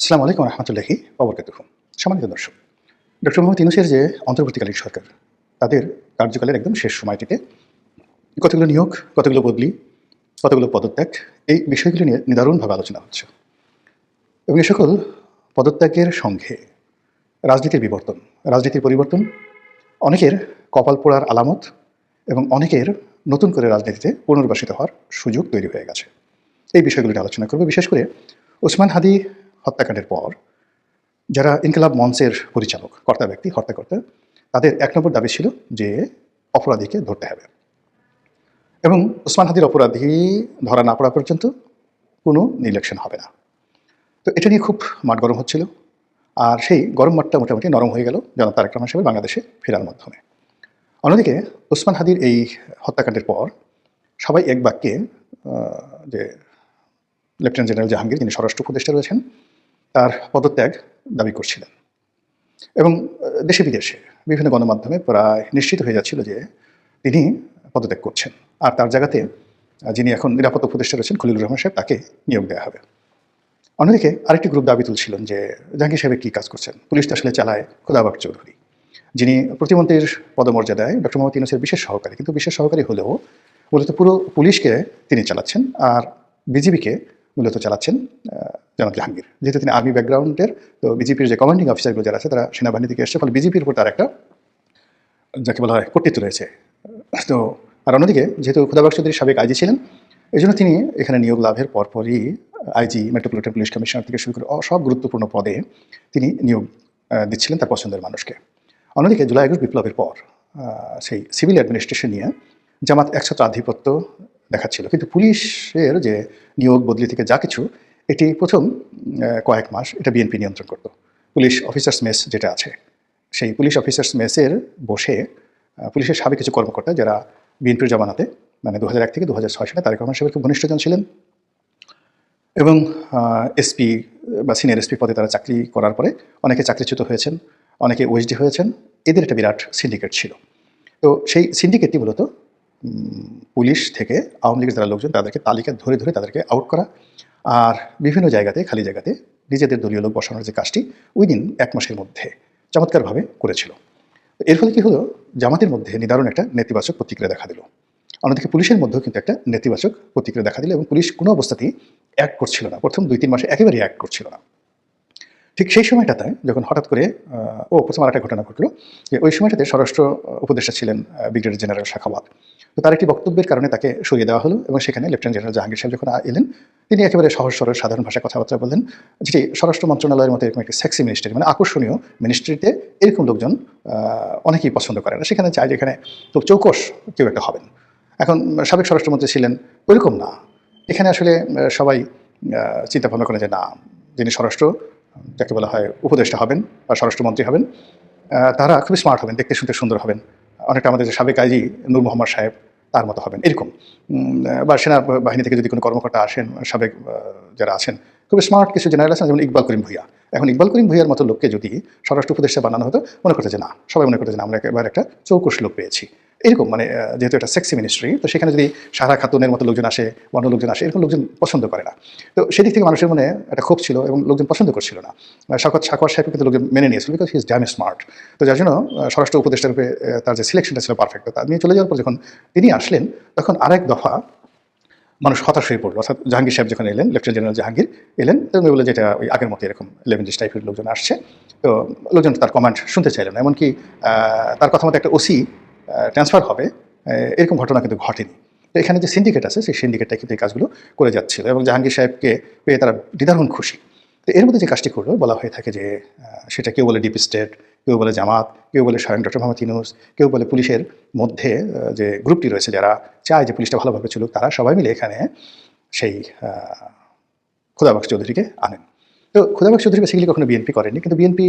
আসসালামু আলাইকুম রহমতুল্লাহি ওবরকাতুহু। সম্মানিত দর্শক, ডক্টর মোহাম্মদ ইউনূসের যে অন্তর্বর্তীকালীন সরকার, তাদের কার্যকালের একদম শেষ সময়টিতে কতগুলো নিয়োগ, কতগুলো বদলি, কতগুলো পদত্যাগ, এই বিষয়গুলো নিয়ে নিদারুণভাবে আলোচনা হচ্ছে। এবং এ সকল পদত্যাগের সঙ্গে রাজনীতির পরিবর্তন অনেকের কপাল পোড়ার আলামত এবং অনেকের নতুন করে রাজনীতিতে পুনর্বাসিত হওয়ার সুযোগ তৈরি হয়ে গেছে। এই বিষয়গুলো নিয়ে আলোচনা করব। বিশেষ করে ওসমান হাদি হত্যাকাণ্ডের পর যারা ইনকিলাব মঞ্চের পরিচালক, হর্তাকর্তা, তাদের ১ নম্বর দাবি ছিল যে অপরাধীকে ধরতে হবে এবং ওসমান হাদির অপরাধী ধরা না পড়া পর্যন্ত কোনো ইলেকশন হবে না। তো এটা নিয়ে খুব মাঠ গরম হচ্ছিল, আর সেই গরম মাঠটা মোটামুটি নরম হয়ে গেল জনাব তারেক রহমান সাহেবের বাংলাদেশে ফেরার মাধ্যমে। অন্যদিকে ওসমান হাদির এই হত্যাকাণ্ডের পর সবাই এক বাক্যে যে লেফটেন্যান্ট জেনারেল জাহাঙ্গীর, যিনি স্বরাষ্ট্র উপদেষ্টা রয়েছেন, তার পদত্যাগ দাবি করছিলেন এবং দেশে বিদেশে বিভিন্ন গণমাধ্যমে প্রায় নিশ্চিত হয়ে যাচ্ছিল যে তিনি পদত্যাগ করছেন, আর তার জায়গাতে যিনি এখন নিরাপত্তা উপদেষ্টা রয়েছেন খলিলুর রহমান সাহেব, তাকে নিয়োগ দেওয়া হবে। অন্যদিকে আরেকটি গ্রুপ দাবি তুলছিলেন যে জাহাঙ্গীর সাহেব কী কাজ করছেন, পুলিশ তো আসলে চালায় খোদাবাক চৌধুরী, যিনি প্রতিমন্ত্রীর পদমর্যাদায় ডক্টর মোহাম্মদ ইউনূসের বিশেষ সহকারী, কিন্তু বিশেষ সহকারী হলেও মূলত পুরো পুলিশকে তিনি চালাচ্ছেন, আর বিজিবিকে মূলত চালাচ্ছেন জনাব জাহাঙ্গীর। যেহেতু তিনি আর্মি ব্যাকগ্রাউন্ডের, তো বিজেপির যে কমান্ডিং অফিসারগুলো যারা আছে তারা সেনাবাহিনী থেকে এসছে, ফলে বিজেপির উপর তার একটা যাকে বলা হয় কর্তৃত্ব রয়েছে। তো আর অন্যদিকে যেহেতু খোদাবাক চৌধুরী সাবেক আইজি ছিলেন, এই জন্য তিনি এখানে নিয়োগ লাভের পরপরই আইজি, মেট্রোপলিটন পুলিশ কমিশনার থেকে শুরু করে সব গুরুত্বপূর্ণ পদে তিনি নিয়োগ দিচ্ছিলেন তার পছন্দের মানুষকে। অন্যদিকে জুলাই আগস্ট বিপ্লবের পর সেই সিভিল অ্যাডমিনিস্ট্রেশন নিয়ে জামাত একছত্র আধিপত্য দেখাচ্ছিল, কিন্তু পুলিশের যে নিয়োগ বদলি থেকে যা কিছু, এটি প্রথম কয়েক মাস এটা বিএনপি নিয়ন্ত্রণ করত। পুলিশ অফিসার্স মেস যেটা আছে, সেই পুলিশ অফিসার্স মেসের বসে পুলিশের সাবেক কিছু কর্মকর্তা যারা বিএনপির জামানাতে মানে 2001 থেকে 2006 সালে তারেক রহমান সাহেবের খুব ঘনিষ্ঠজন ছিলেন এবং এসপি বা সিনিয়র এসপি পদে তারা চাকরি করার পরে অনেকে চাকরিচ্যুত হয়েছেন, অনেকে ওএসডি হয়েছেন। এদের একটা বিরাট সিন্ডিকেট ছিল। তো সেই সিন্ডিকেটটি মূলত পুলিশ থেকে আওয়ামী লীগের যারা লোকজন তাদেরকে তালিকা ধরে ধরে তাদেরকে আউট করা, আর বিভিন্ন জায়গাতে খালি জায়গাতে নিজেদের দলীয় লোক বসানোর যে কাজটি উইদিন 1 মাসের মধ্যে চমৎকারভাবে করেছিল। এর ফলে কী হলো, জামাতের মধ্যে নিদারুণ একটা নেতিবাচক প্রতিক্রিয়া দেখা দিল। অন্যদিকে পুলিশের মধ্যেও কিন্তু একটা নেতিবাচক প্রতিক্রিয়া দেখা দিল এবং পুলিশ কোনো অবস্থাতেই অ্যাক্ট করছিল না, প্রথম 2-3 মাসে একেবারেই অ্যাক্ট করছিল না। ঠিক সেই সময়টাতে যখন হঠাৎ করে প্রথম আরেকটা ঘটনা ঘটলো যে ওই সময়টাতে স্বরাষ্ট্র উপদেষ্টা ছিলেন ব্রিগেডিয়ার জেনারেল সাখাওয়াত। তো তার একটি বক্তব্যের কারণে তাকে সরিয়ে দেওয়া হলো এবং সেখানে লেফটেন্যান্ট জেনারেল জাহাঙ্গীর সাহেব যখন এলেন, তিনি একেবারে সহজ সরল সাধারণ ভাষায় কথাবার্তা বললেন, যেটি স্বরাষ্ট্র মন্ত্রণালয়ের মতো এরকম একটি সেক্সি মিনিস্ট্রি, মানে আকর্ষণীয় মিনিস্ট্রিতে এরকম লোকজন অনেকেই পছন্দ করে না। সেখানে চাই যেখানে খুব চৌকস কেউ একটা হবেন। এখন সাবেক স্বরাষ্ট্রমন্ত্রী ছিলেন, ওইরকম না। এখানে আসলে সবাই চিন্তা ভাবনা করেন যে না, যিনি স্বরাষ্ট্র যাকে বলা হয় উপদেষ্টা হবেন বা স্বরাষ্ট্রমন্ত্রী হবেন, তারা খুবই স্মার্ট হবেন, দেখতে শুনতে সুন্দর হবেন, অনেকটা আমাদের যে সাবেক আইজি নূর মোহাম্মদ সাহেব তার মতো হবেন এরকম। বা সেনাবাহিনী থেকে যদি কোনো কর্মকর্তা আসেন, সাবেক যারা আছেন খুবই স্মার্ট কিছু জেনারেল আছেন, যেমন ইকবাল করিম ভূঁইয়া। এখন ইকবাল করিম ভূঁইয়ার মতো লোককে যদি স্বরাষ্ট্র উপদেষ্টা বানানো হতো, মনে করতে যে না, সবাই মনে করতে যে না, আমরা একেবারে একটা চৌকস লোক পেয়েছি এরকম। মানে যেহেতু এটা সেক্সি মিনিস্ট্রি, তো সেখানে যদি সারা খাতুনের মতো লোকজন আসে, বন্য লোকজন আসে, এরকম লোকজন পছন্দ করে না। তো সেদিক থেকে মানুষের মনে একটা ক্ষোভ ছিল এবং লোকজন পছন্দ করছিল না। সাখাওয়াত সাহেবকে কিন্তু লোকজন মেনে নিয়েছিল, because he is dam smart. তো যার জন্য স্বরাষ্ট্র উপদেষ্টার রূপে তার যে সিলেকশনটা ছিল পারফেক্ট। তা নিয়ে চলে যাওয়ার পর যখন তিনি আসলেন, তখন আরেক দফা মানুষ হতাশ হয়ে পড়লো। অর্থাৎ জাহাঙ্গীর সাহেব যখন এলেন, লেফটেন্যান্ট জেনারেল জাহাঙ্গীর এলেন, তখন বলে যেটা ওই আগের মতো এরকম লেভেন্ডিস টাইপের লোকজন আসছে। তো লোকজন তার কমান্ড শুনতে চাইলেন না, এমনকি তার কথা মতো একটা ওসি ট্রান্সফার হবে এরকম ঘটনা কিন্তু ঘটেনি। তো এখানে যে সিন্ডিকেট আছে, সেই সিন্ডিকেটটা কিন্তু এই কাজগুলো করে যাচ্ছিল এবং জাহাঙ্গীর সাহেবকে পেয়ে তারা দ্বিধারণ খুশি। তো এর মধ্যে যে কাজটি করলো, বলা হয়ে থাকে যে সেটা কেউ বলে ডিপ স্টেট, কেউ বলে জামাত, কেউ বলে স্বয়ং ডক্টর মোহাম্মদ ইউনূস, কেউ বলে পুলিশের মধ্যে যে গ্রুপটি রয়েছে যারা চায় যে পুলিশটা ভালোভাবে চলুক, তারা সবাই মিলে এখানে সেই খোদাবাক চৌধুরীকে আনেন। তো খোদাবাক চৌধুরী বেসিক্যালি কখনো বিএনপি করেনি, কিন্তু বিএনপি